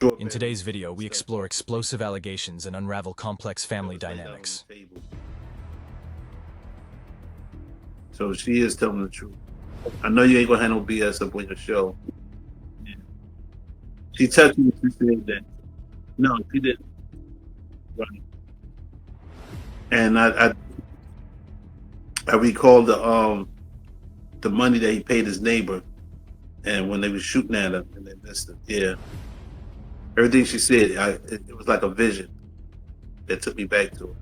In today's video, we explore explosive allegations and unravel complex family dynamics. So she is telling the truth. I know you ain't gonna have no BS up on your show. She touched me. She said that. No, she didn't. Right. And I recall the money that he paid his neighbor, and when they were shooting at him, and they missed it. Yeah. Everything she said, it was like a vision that took me back to it.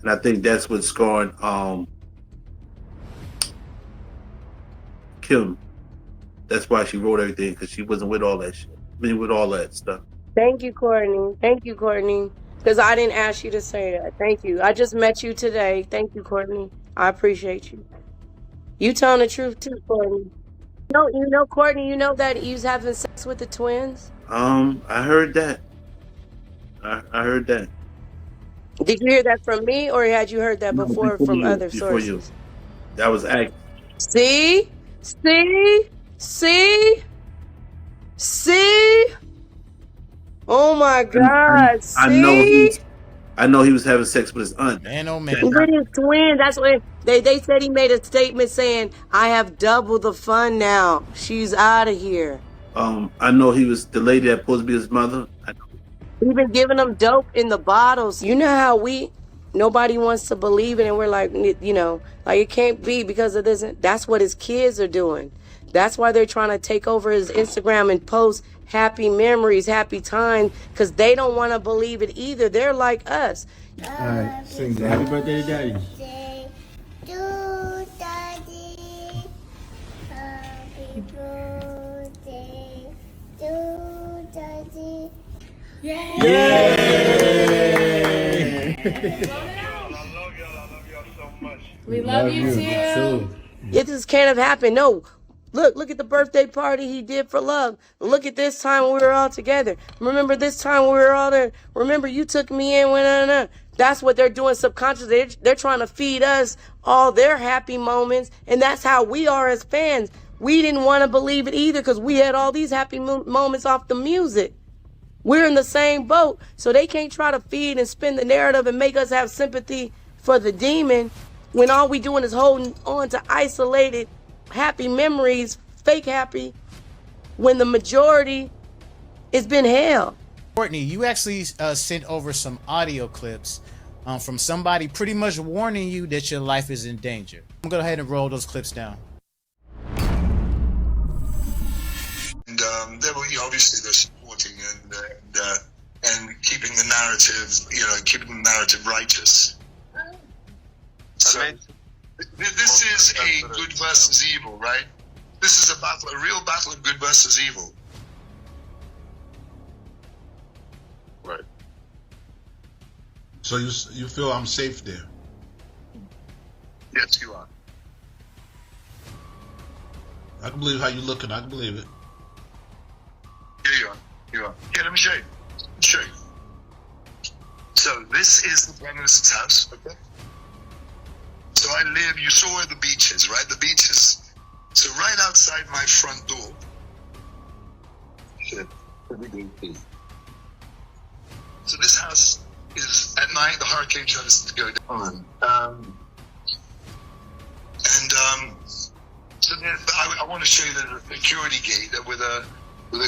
And I think that's what scarred Kim. That's why she wrote everything, because she wasn't with all that shit. I mean, with all that stuff. Thank you, Courtney. Thank you, Courtney. Because I didn't ask you to say that. Thank you. I just met you today. Thank you, Courtney. I appreciate you. You telling the truth too, Courtney. No, Courtney, you know that he was having sex with the twins? I heard that. I heard that. Did you hear that from me, or had you heard that before from other sources? You. That was accurate. See? Oh my God! I know he was having sex with his aunt. Man, oh man. With his twins. That's what they said. He made a statement saying, "I have double the fun now. She's out of here." I know he was the lady that supposed to be his mother. We've been giving them dope in the bottles. You know how nobody wants to believe it, and we're like, like it can't be because of this. That's what his kids are doing. That's why they're trying to take over his Instagram and post happy memories, happy time, because they don't want to believe it either. They're like us. All right, sing happy birthday to Daddy. To Daddy, happy birthday to Daddy. Yay! I love y'all so much. We love you too. It just can't have happened. No. Look at the birthday party he did for love. Look at this time when we were all together. Remember this time we were all there. Remember you took me in. That's what they're doing subconsciously. They're trying to feed us all their happy moments. And that's how we are as fans. We didn't want to believe it either because we had all these happy moments off the music. We're in the same boat. So they can't try to feed and spin the narrative and make us have sympathy for the demon when all we doing is holding on to isolated happy memories, fake happy, when the majority has been hell. Courtney, you actually sent over some audio clips from somebody pretty much warning you that your life is in danger. I'm going to go ahead and roll those clips down. And they were obviously they're supporting and keeping the narrative, keeping the narrative righteous. So this is a good versus evil, right? This is a real battle of good versus evil. Right. So you feel I'm safe there? Yes, you are. I can believe how you looking. I can believe it. Yeah, you are. Yeah, let me show you. So this is the Prime Minister's house, okay? So you saw where the beach is, right? The beach is, so right outside my front door. So this house is, at night, the hurricane tries to go down. So then, I want to show you the security gate with a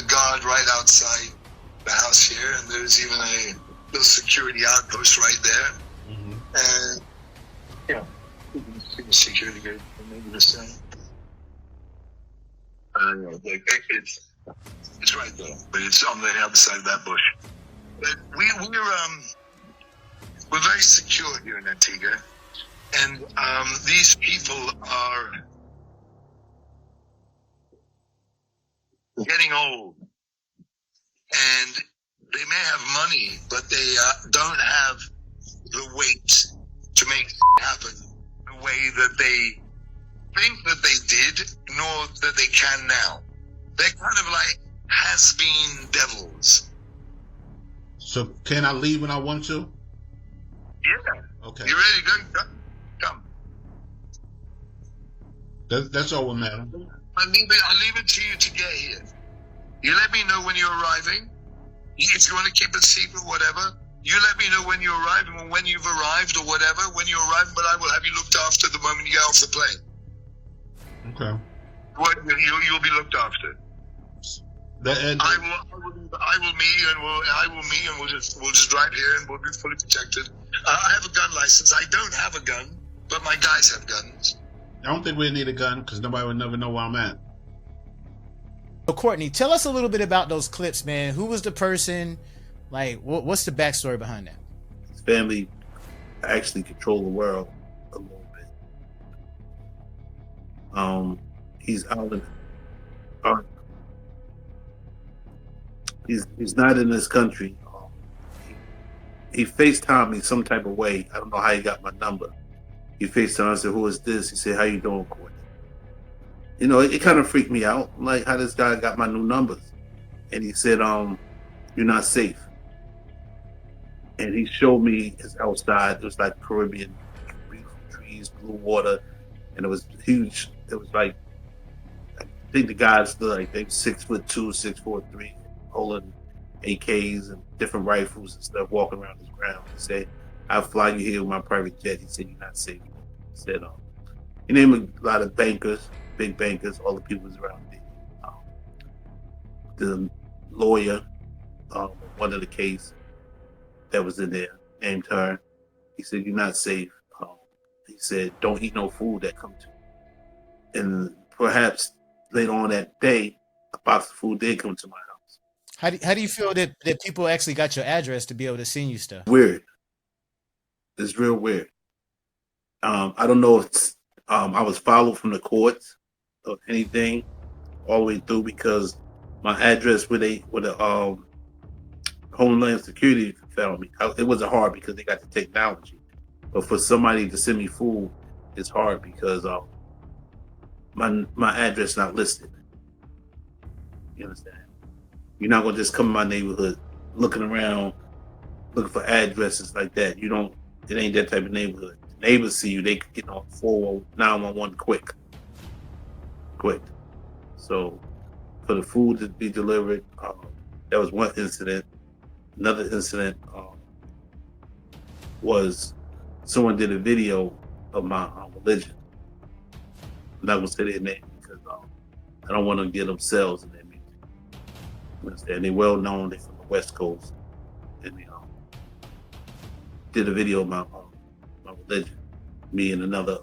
guard right outside the house here, and there's even a little security outpost right there. Mm-hmm. And yeah. Security gate, maybe the same. It's right there, but it's on the other side of that bush. But we're very secure here in Antigua, and these people are getting old, and they may have money, but they don't have the weight to make it happen the way that they think that they did, nor that they can now. They're kind of like has-been devils. So can I leave when I want to? Yeah. Okay. You ready? Go. Come. That's all, madam. I'll leave it to you to get here. You let me know when you're arriving, If you want to keep it secret, whatever, you let me know when you arrive and when you've arrived or whatever, when you arrive, but I will have you looked after the moment you get off the plane. Okay. You'll be looked after. I will meet and we'll just drive here and we'll be fully protected. I have a gun license. I don't have a gun, but my guys have guns. I don't think we need a gun because nobody would never know where I'm at. So Courtney, tell us a little bit about those clips, man. Who was the person? Like, what's the backstory behind that? His family actually control the world a little bit. He's out in he's not in this country. He FaceTimed me some type of way. I don't know how he got my number. He FaceTimed. I said, "Who is this?" He said, "How you doing, Courtney?" You know, it kind of freaked me out. I'm like, how this guy got my new numbers? And he said, "You're not safe." And he showed me his outside. It was like Caribbean, beautiful trees, blue water, and it was huge. It was like, I think the guys looked like they were 6'2", 6'3", holding AKs and different rifles and stuff, walking around his ground. He said, "I'll fly you here with my private jet." He said, "You're not safe." He said, he named a lot of bankers, big bankers, all the people was around there. The lawyer, one of the case that was in there, named her. He said, "You're not safe." He said, "Don't eat no food that come to you." And perhaps later on that day, a box of food did come to my house. How do you feel that people actually got your address to be able to send you stuff? Weird. It's real weird. I don't know if I was followed from the courts or anything all the way through, because my address where the Homeland Security found me, it wasn't hard because they got the technology. But for somebody to send me food, it's hard because my address not listed. You understand? You're not gonna just come in my neighborhood looking around, looking for addresses like that. You don't. It ain't that type of neighborhood. Neighbors see you, they could get on 911 quick. So for the food to be delivered, that was one incident. Another incident was someone did a video of my religion. I'm not gonna say their name because I don't want to get themselves in their music. You understand? They're well known. They're from the West Coast, and they did a video of my religion. Me and another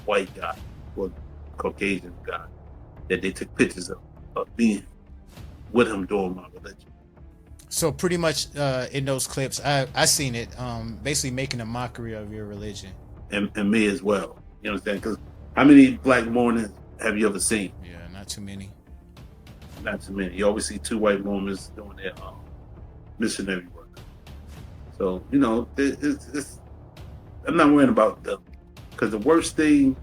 white guy, or Caucasian guy, that they took pictures of me with him doing my religion. So pretty much in those clips, I seen it, basically making a mockery of your religion. And me as well. You understand? Because how many black Mormons have you ever seen? Yeah, not too many. Not too many. You always see two white Mormons doing their missionary work. So, you know, I'm not worrying about them. Because the worst thing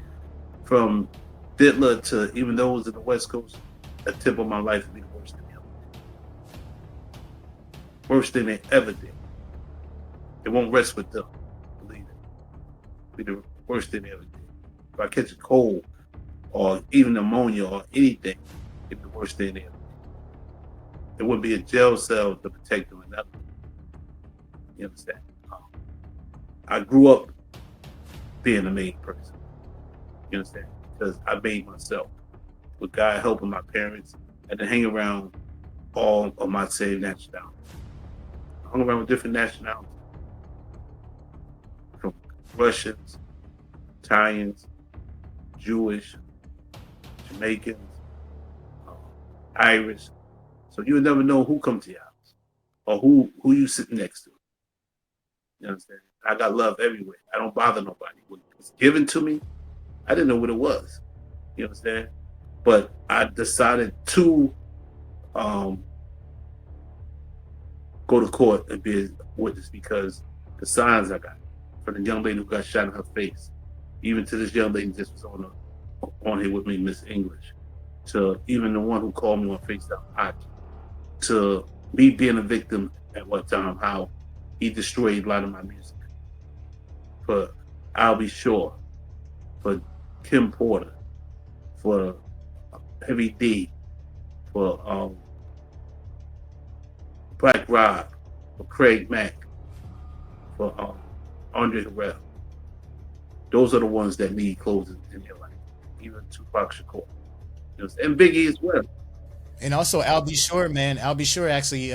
from Diddler to even those in the West Coast, a tip of my life would be the worst thing ever. Worst thing they ever did. It won't rest with them, believe it. Be the worst thing they ever did. If I catch a cold or even pneumonia or anything, it'd be the worst thing they ever did. There wouldn't be a jail cell to protect them or nothing. You understand? I grew up being a made person. You understand? Because I made myself. With God helping my parents, and to hang around all of my same nationalities. I hung around with different nationalities. From Russians, Italians, Jewish, Jamaicans, Irish. So you would never know who comes to your house or who you sit next to. You understand? I got love everywhere. I don't bother nobody. When it was given to me, I didn't know what it was. You understand? But I decided to go to court and be a witness because the signs I got from the young lady who got shot in her face, even to this young lady just was on here with me, Miss English, to even the one who called me on FaceTime, to me being a victim at one time, how he destroyed a lot of my music. For I'll Be Sure, for Kim Porter, for Heavy D, for Black Rob, for Craig Mack, for Andre Harrell. Those are the ones that need closing in their life. Even Tupac Shakur. And Biggie as well. And also Al B. Shore, man. Al B. Shore actually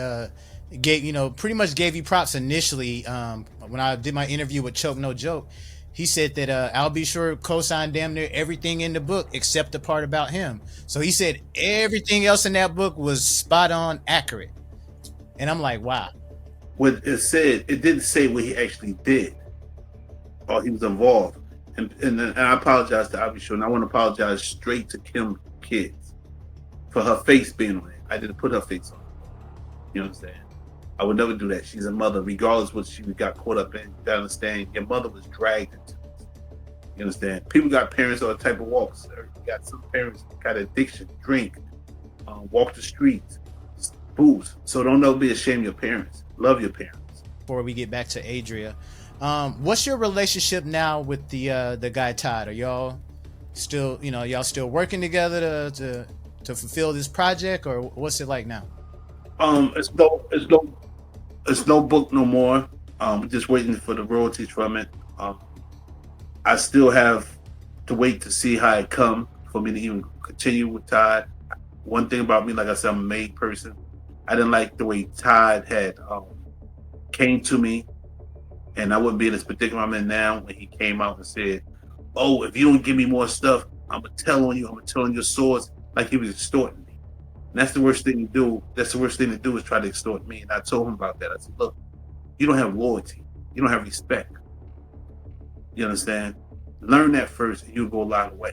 gave pretty much gave you props initially. When I did my interview with Choke No Joke, he said that Al B. Shore co-signed damn near everything in the book except the part about him. So he said everything else in that book was spot on accurate. And I'm like, wow. What it said, it didn't say what he actually did or he was involved. And I apologize to Al B. Shore, and I want to apologize straight to Kim Kids for her face being on it. I didn't put her face on it. You know what I'm saying? I would never do that. She's a mother, regardless what she got caught up in. You gotta understand, your mother was dragged into this. You understand? People got parents all type of walks. You got some parents got addiction, drink, walk the streets, booze. So don't ever be ashamed of your parents. Love your parents. Before we get back to Adria, what's your relationship now with the guy Todd? Are y'all still, y'all still working together to fulfill this project, or what's it like now? It's no book no more. Just waiting for the royalties from it. I still have to wait to see how it come for me to even continue with Todd. One thing about me, like I said, I'm a made person. I didn't like the way Todd had came to me, and I wouldn't be in this predicament I'm in now when he came out and said, "Oh, if you don't give me more stuff, I'm gonna tell on you. I'm gonna tell on your source," like he was extorting me. And that's the worst thing to do. That's the worst thing to do is try to extort me. And I told him about that. I said, "Look, you don't have loyalty. You don't have respect. You understand? Learn that first, and you'll go a lot of way.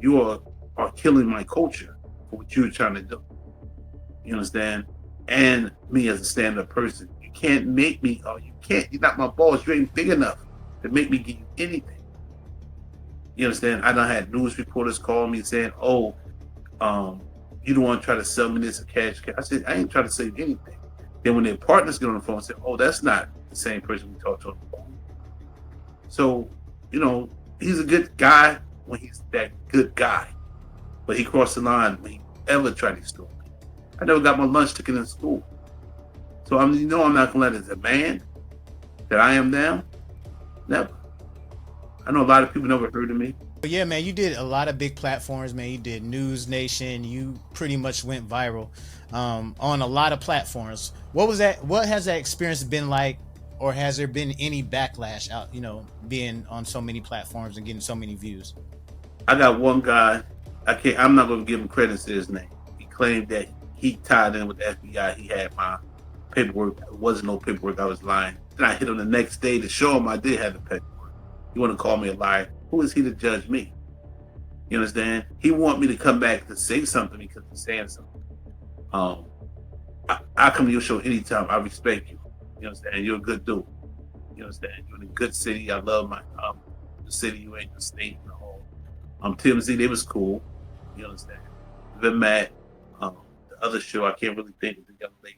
You are killing my culture for what you're trying to do. You understand? And me as a stand-up person, you can't make me. You're not my boss. You ain't big enough to make me give you anything. You understand? I done had news reporters call me saying, "Oh, you don't want to try to sell me this or cash." I said, "I ain't trying to sell you anything." Then when their partners get on the phone and say, "Oh, that's not the same person we talked to on the phone." So, he's a good guy when he's that good guy. But he crossed the line when he ever tried to extort me. I never got my lunch ticket in school. So I'm not gonna let it as a man that I am now. Never. I know a lot of people never heard of me. But yeah, man, you did a lot of big platforms, man. You did News Nation. You pretty much went viral on a lot of platforms. What has that experience been like, or has there been any backlash out, being on so many platforms and getting so many views? I got one guy. I'm not going to give him credit to his name. He claimed that he tied in with the FBI. He had my paperwork. There wasn't no paperwork. I was lying. Then I hit him the next day to show him I did have the paperwork. You want to call me a liar? Who is he to judge me? You understand? He want me to come back to say something because he's saying something. I come to your show anytime. I respect you. You understand? You're a good dude. You understand? You're in a good city. I love my the city you in, the state, and the whole. TMZ, they was cool. You understand? Then Matt, the other show, I can't really think of the young lady.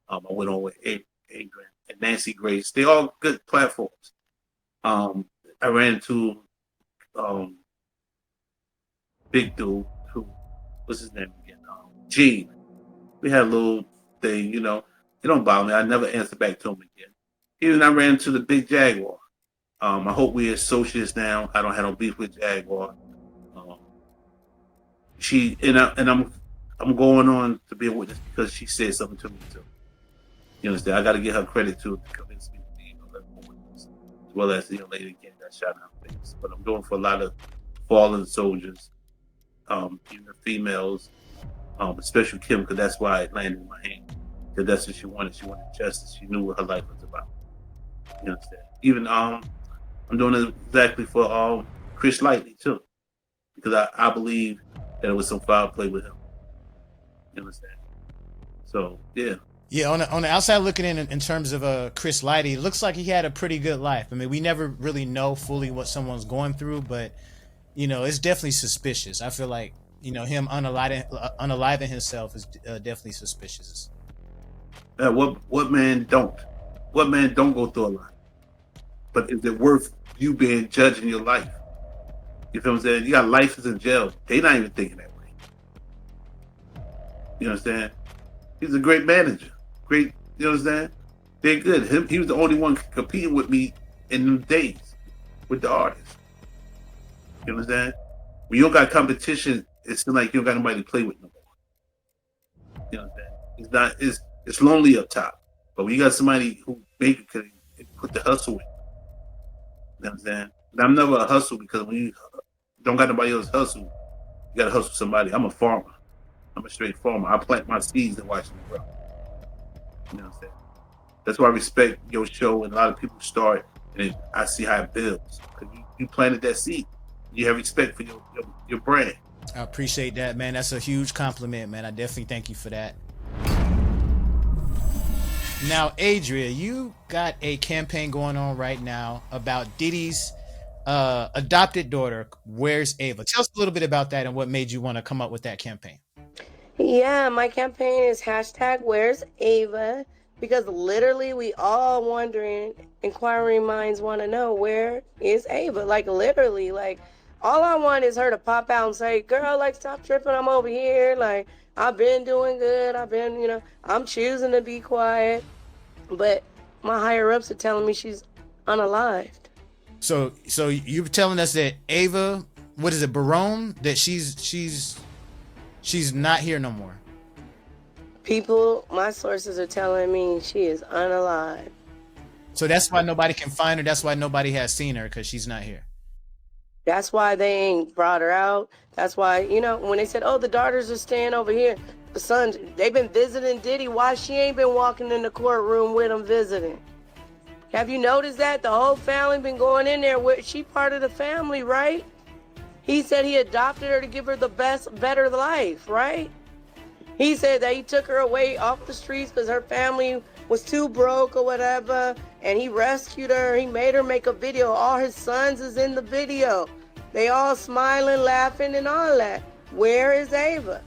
I went on with Adrian and Nancy Grace. They all good platforms. I ran into big dude who, what's his name again? Gene. We had a little thing, It don't bother me. I never answer back to him again. Even I ran into the big Jaguar. I hope we're associates now. I don't have no beef with Jaguar. I'm going on to be a witness because she said something to me too. You understand? I got to give her credit too to convince me to be a witness, as well as the young lady again got shot in her face. But I'm doing for a lot of fallen soldiers, even the females, especially Kim, because that's why it landed in my hand. Because that's what she wanted. She wanted justice. She knew what her life was about. You understand? Even I'm doing it exactly for Chris Lightly too, because I believe that it was some foul play with him. You understand? So yeah. Yeah, on the outside looking in terms of Chris Lighty, it looks like he had a pretty good life. I mean, we never really know fully what someone's going through, but it's definitely suspicious. I feel like him unaliving himself is definitely suspicious. What man don't? What man don't go through a lot? But is it worth you being judged in your life? You feel what I'm saying? You got license in jail. They not even thinking that way. You understand? He's a great manager. great. You know what I'm saying? They're good. He was the only one competing with me in them days with the artists. You know what I'm saying? When you don't got competition, it's like you don't got nobody to play with no more. You know what I'm saying? It's lonely up top. But when you got somebody who maybe could put the hustle in, you know what I'm saying? And I'm never a hustle because when you don't got nobody else hustle, you gotta hustle somebody. I'm a farmer. I'm a straight farmer. I plant my seeds and watch them grow. You know what I'm saying? That's why I respect your show and a lot of people start and I see how it builds. Because you planted that seed. You have respect for your brand. I appreciate that, man. That's a huge compliment, man. I definitely thank you for that. Now, Adria, you got a campaign going on right now about Diddy's adopted daughter, Where's Ava? Tell us a little bit about that and what made you want to come up with that campaign. Yeah, my campaign is #Where's Ava? Because literally we all wondering, inquiring minds want to know, where is Ava? Like literally, like all I want is her to pop out and say, girl, like stop tripping, I'm over here. Like I've been doing good. I've been, I'm choosing to be quiet. But my higher ups are telling me she's unalived. So you're telling us that Ava, what is it, Barone, that she's not here no more? People, my sources are telling me she is unalive. So that's why nobody can find her. That's why nobody has seen her, because she's not here. That's why they ain't brought her out. That's why, when they said, oh, the daughters are staying over here, the sons, they've been visiting Diddy. Why she ain't been walking in the courtroom with them visiting? Have you noticed that? The whole family been going in there. She part of the family, right? He said he adopted her to give her the better life, right? He said that he took her away off the streets because her family was too broke or whatever, and he rescued her. He made her make a video. All his sons is in the video. They all smiling, laughing, and all that. Where is Ava?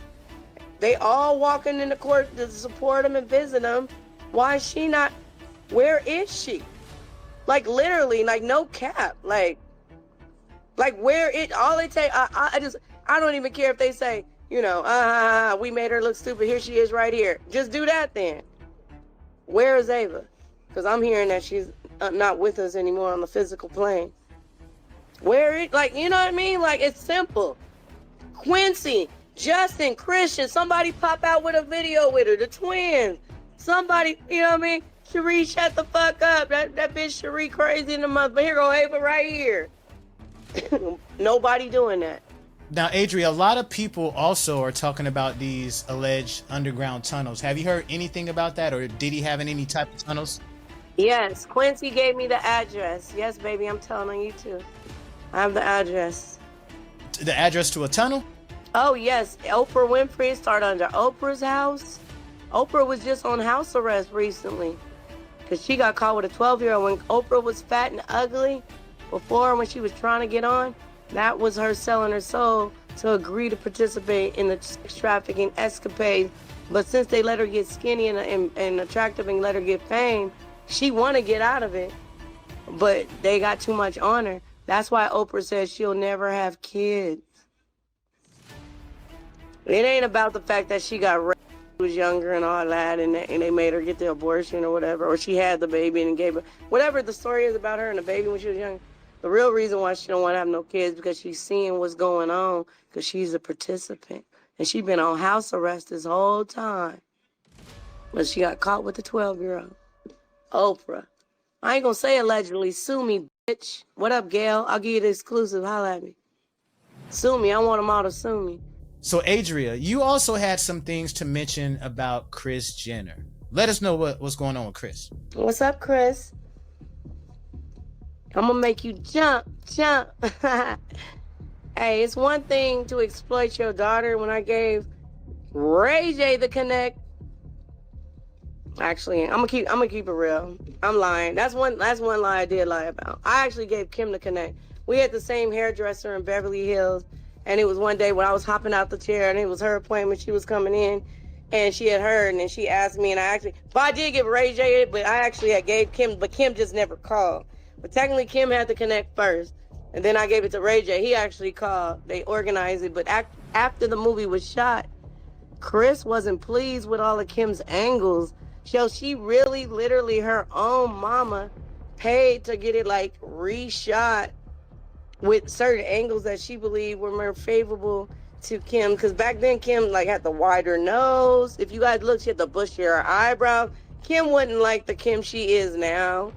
They all walking in the court to support him and visit him. Why is she not? Where is she? Like literally, like no cap. Like where it? All they take. I don't even care if they say, we made her look stupid. Here she is right here. Just do that then. Where is Ava? Because I'm hearing that she's not with us anymore on the physical plane. Where it? Like, you know what I mean? Like, it's simple. Quincy, Justin, Christian, somebody pop out with a video with her. The twins. Somebody, you know what I mean? Cherie, shut the fuck up. That bitch Cherie crazy in the month. But here go Ava right here. Nobody doing that. Now, Adria, a lot of people also are talking about these alleged underground tunnels. Have you heard anything about that, or did he have any type of tunnels? Yes, Quincy gave me the address. Yes, baby, I'm telling on you too. I have the address. The address to a tunnel? Oh, yes. Oprah Winfrey started under Oprah's house. Oprah was just on house arrest recently because she got caught with a 12-year-old. When Oprah was fat and ugly before, when she was trying to get on, that was her selling her soul to agree to participate in the sex trafficking escapade. But since they let her get skinny and attractive and let her get fame, she want to get out of it. But they got too much on her. That's why Oprah says she'll never have kids. It ain't about the fact that she got raped when she was younger and all that, and they made her get the abortion or whatever, or she had the baby and gave her, whatever the story is about her and the baby when she was young. The real reason why she don't want to have no kids because she's seeing what's going on because she's a participant. And she been on house arrest this whole time. But she got caught with the 12-year-old. Oprah. I ain't gonna say allegedly. Sue me, bitch. What up, Gail? I'll give you the exclusive. Holla at me. Sue me. I want them all to sue me. So, Adria, you also had some things to mention about Kris Jenner. Let us know what's going on with Kris. What's up, Kris? I'm gonna make you jump. Hey, it's one thing to exploit your daughter. When I gave Ray J the connect, actually, I'm gonna keep it real. I'm lying. That's one lie I did lie about. I actually gave Kim the connect. We had the same hairdresser in Beverly Hills, and it was one day when I was hopping out the chair, and it was her appointment. She was coming in, and she had heard, and then she asked me, and I did give Ray J it, but I actually had gave Kim, but Kim just never called. But technically, Kim had to connect first, and then I gave it to Ray J. He actually called. They organized it, but after the movie was shot, Kris wasn't pleased with all of Kim's angles, So she really, literally, her own mama paid to get it like reshot with certain angles that she believed were more favorable to Kim. Because back then, Kim like had the wider nose. If you guys look, she had the bushier eyebrows. Kim wasn't like the Kim she is now.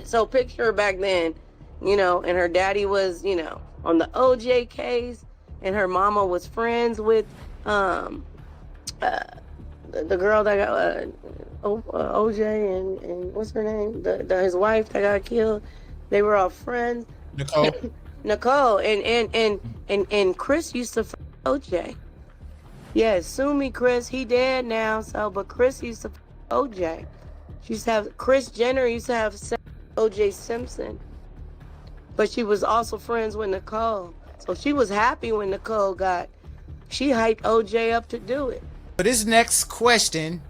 So picture her back then, you know, and her daddy was, you know, on the OJ case, and her mama was friends with uh, the girl that got OJ and what's her name? His wife that got killed. They were all friends. Nicole. Nicole and Chris used to OJ. Yeah, sue me, Chris. He dead now. So, but Chris used to OJ. She used to have Chris Jenner used to have OJ Simpson, but she was also friends with Nicole. So she was happy when Nicole got. She hyped OJ up to do it. So this next question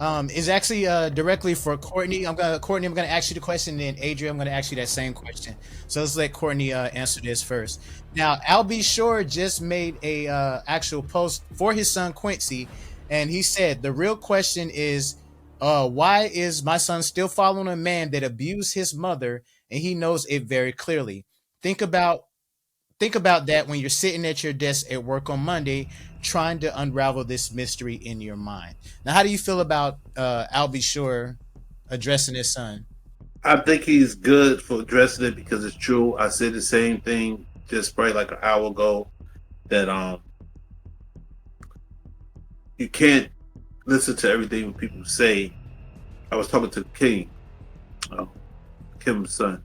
is actually directly for Courtney. I'm gonna ask you the question, and then Adrian, I'm gonna ask you that same question. So let's let Courtney answer this first. Now, Al B. Shore just made a actual post for his son Quincy, and he said the real question is, why is my son still following a man that abused his mother, and he knows it very clearly? Think about that when you're sitting at your desk at work on Monday trying to unravel this mystery in your mind. Now, how do you feel about Albie Shore addressing his son? I think he's good for addressing it because it's true. I said the same thing just probably like an hour ago that you can't listen to everything people say. I was talking to King, Kim's son,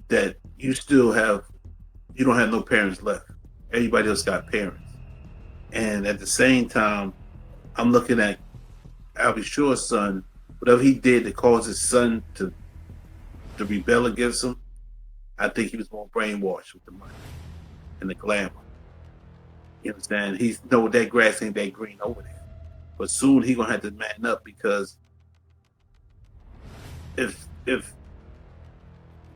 that you don't have no parents left. Everybody else got parents. And at the same time, I'm looking at Albie Shore's son, whatever he did to cause his son to rebel against him, I think he was more brainwashed with the money and the glamour. You understand? He's know that grass ain't that green over there. But soon he gonna have to man up because if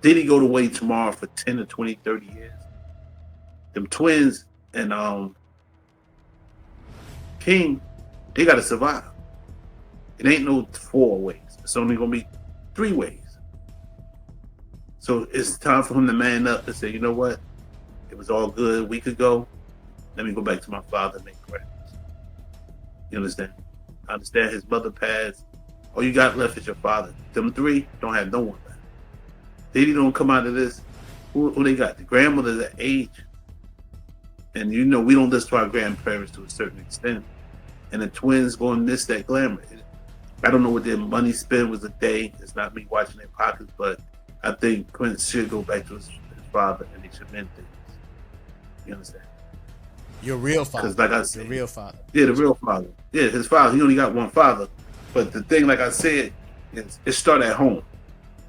Diddy go away tomorrow for 10 to 20, 30 years, them twins and King, they gotta survive. It ain't no 4 ways. It's only gonna be 3 ways. So it's time for him to man up and say, you know what? It was all good a week ago. Let me go back to my father and make corrections. You understand? I understand his mother passed. All you got left is your father. Them 3 don't have no one left. Diddy don't come out of this. Who they got? The grandmother's at age. And you know we don't listen to our grandparents to a certain extent. And the twins going to miss that glamour. I don't know what their money spent was a day. It's not me watching their pockets, but I think Quincy should go back to his father and they should mend things. You understand? Your real father. Because like I said, your real father. Yeah, the real father. Yeah, his father. He only got one father. But the thing, like I said, is it started at home.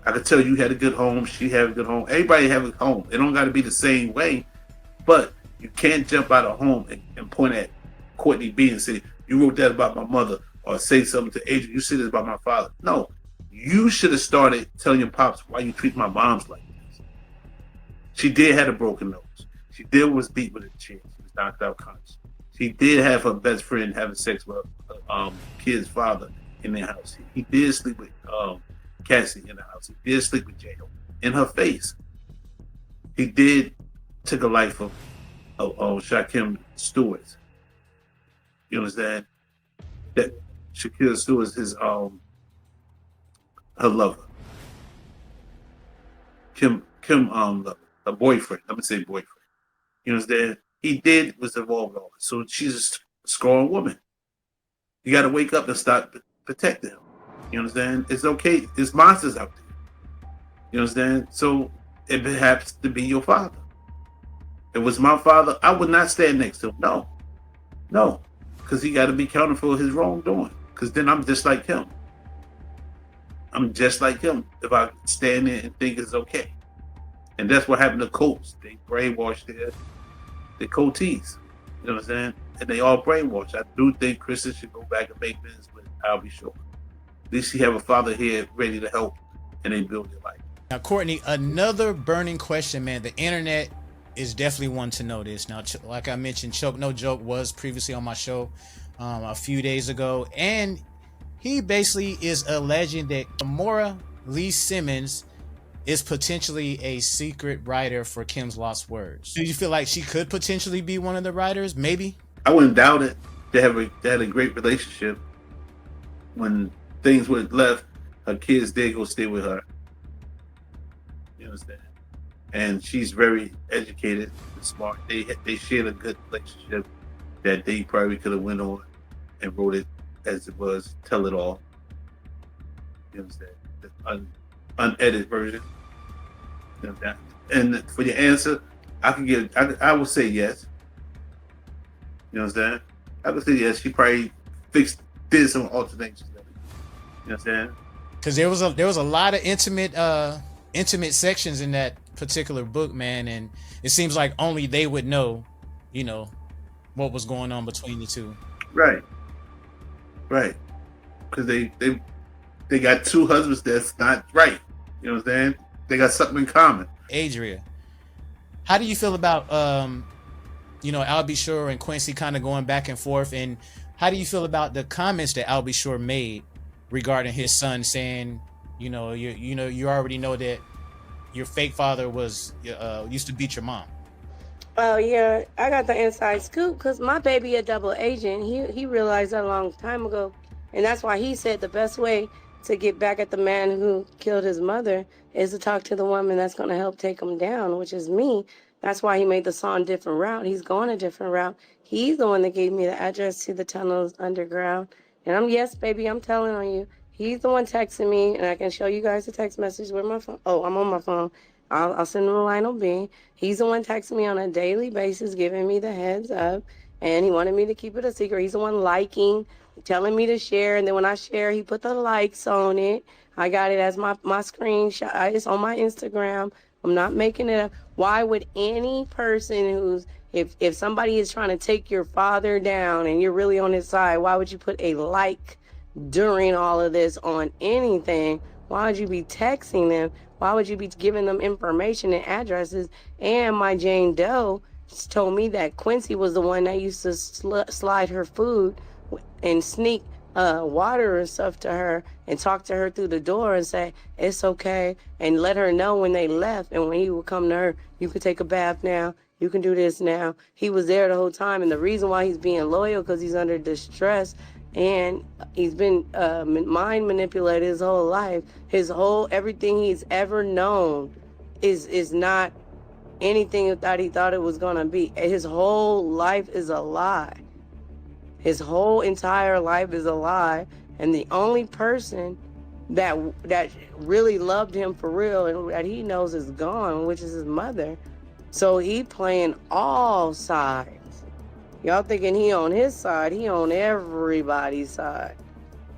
I could tell you had a good home. She had a good home. Everybody have a home. It don't got to be the same way, but you can't jump out of home and point at Courtney B and say, you wrote that about my mother, or say something to Adrian, you said this about my father. No, you should have started telling your pops why you treat my moms like this. She did have a broken nose. She did was beat with a chair. She was knocked out conscious. She did have her best friend having sex with kid's father in their house. He did sleep with Cassie in the house. He did sleep with J.O. in her face. He did took a life of Shaquem Stewart. You understand? That Shaquem Stewart is his her lover. Kim lover, her boyfriend. Let me say boyfriend. You understand? He was involved in all this. So she's a strong woman. You got to wake up and start protecting him. You understand? It's okay. There's monsters out there. You understand? So it happens to be your father. If it was my father, I would not stand next to him. No. Because he got to be accountable for his wrongdoing. Because then I'm just like him. I'm just like him if I stand there and think it's okay. And that's what happened to Colts. They brainwashed their coatees. You know what I'm saying? And they all brainwashed. I do think Christian should go back and make business with Albie Shore. At least he have a father here ready to help and they build their life. Now, Courtney, another burning question, man. The internet is definitely one to know this. Now, like I mentioned, Choke No Joke was previously on my show a few days ago, and he basically is alleging that Amora Lee Simmons is potentially a secret writer for Kim's Lost Words. Do you feel like she could potentially be one of the writers? Maybe. I wouldn't doubt it. They had a great relationship. When things were left, her kids did go stay with her. You understand? And she's very educated and smart. They shared a good relationship that they probably could have went on and wrote it as it was, tell it all. You understand? The unedited version. You understand? And for your answer, I would say yes. You understand? I would say yes. She probably did some alternations. You understand? Because there was a lot of intimate sections in that particular book, man, and it seems like only they would know, you know, what was going on between the two. Right. Because they got two husbands that's not right. You know what I'm saying? They got something in common. Adria, how do you feel about Al B. Sure and Quincy kind of going back and forth, and how do you feel about the comments that Al B. Sure made regarding his son, saying, you already know that your fake father was used to beat your mom? Oh yeah, I got the inside scoop because my baby a double agent. He realized that a long time ago, and that's why he said the best way to get back at the man who killed his mother is to talk to the woman that's going to help take him down, which is me. That's why he made the song Different Route. He's going a different route. He's the one that gave me the address to the tunnels underground. And yes, baby, I'm telling on you. He's the one texting me, and I can show you guys the text message with my phone. Oh, I'm on my phone. I'll send him a Lionel B. He's the one texting me on a daily basis, giving me the heads up, and he wanted me to keep it a secret. He's the one liking, telling me to share, and then when I share, he put the likes on it. I got it as my screenshot. It's on my Instagram. I'm not making it up. Why would any person if somebody is trying to take your father down and you're really on his side, why would you put a like during all of this on anything? Why would you be texting them? Why would you be giving them information and addresses? And my Jane Doe told me that Quincy was the one that used to slide her food and sneak water and stuff to her and talk to her through the door and say, it's okay, and let her know when they left. And when he would come to her, you can take a bath now. You can do this now. He was there the whole time. And the reason why he's being loyal, because he's under distress. And he's been mind manipulated his whole life. Everything he's ever known is not anything that he thought it was going to be. His whole life is a lie. His whole entire life is a lie. And the only person that really loved him for real and that he knows is gone, which is his mother. So he playing all sides. Y'all thinking he on his side, he on everybody's side.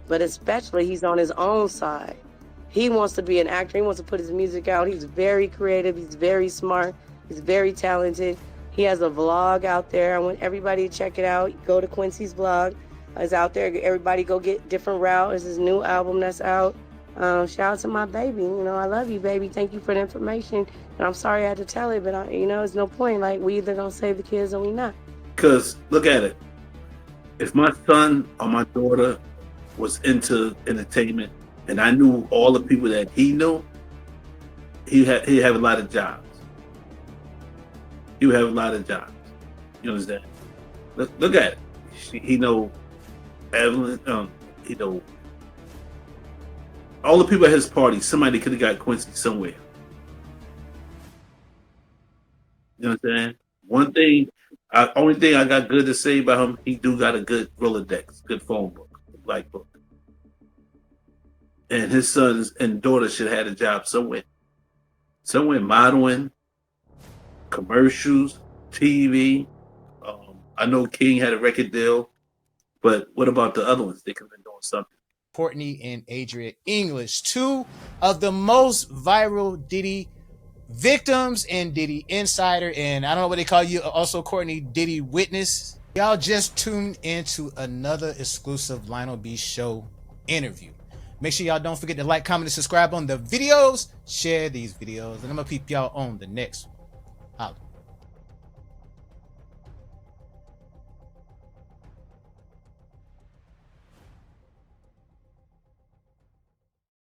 But especially he's on his own side. He wants to be an actor. He wants to put his music out. He's very creative. He's very smart. He's very talented. He has a vlog out there. I want everybody to check it out. Go to Quincy's vlog. It's out there. Everybody go get Different Route. It's his new album that's out. Shout out to my baby. I love you, baby. Thank you for the information. And I'm sorry I had to tell it, but it's no point. Like, we either gonna save the kids or we not. Because look at it. If my son or my daughter was into entertainment and I knew all the people that he knew, he'd have a lot of jobs. He would have a lot of jobs. You understand? Look at it. He know Evelyn. He know all the people at his party. Somebody could have got Quincy somewhere. You know what I'm saying? Only thing I got good to say about him, he do got a good Rolodex, good phone book, black book. And his sons and daughters should have had a job somewhere. Somewhere modeling, commercials, TV. I know King had a record deal, but what about the other ones? They could have been doing something. Courtney and Adria English, two of the most viral Diddy victims and Diddy insider, and I don't know what they call you, also Courtney, Diddy witness. Y'all just tuned into another exclusive Lionel B Show interview. Make sure y'all don't forget to like, comment, and subscribe on the videos. Share these videos, and I'm gonna peep y'all on the next one. Holla.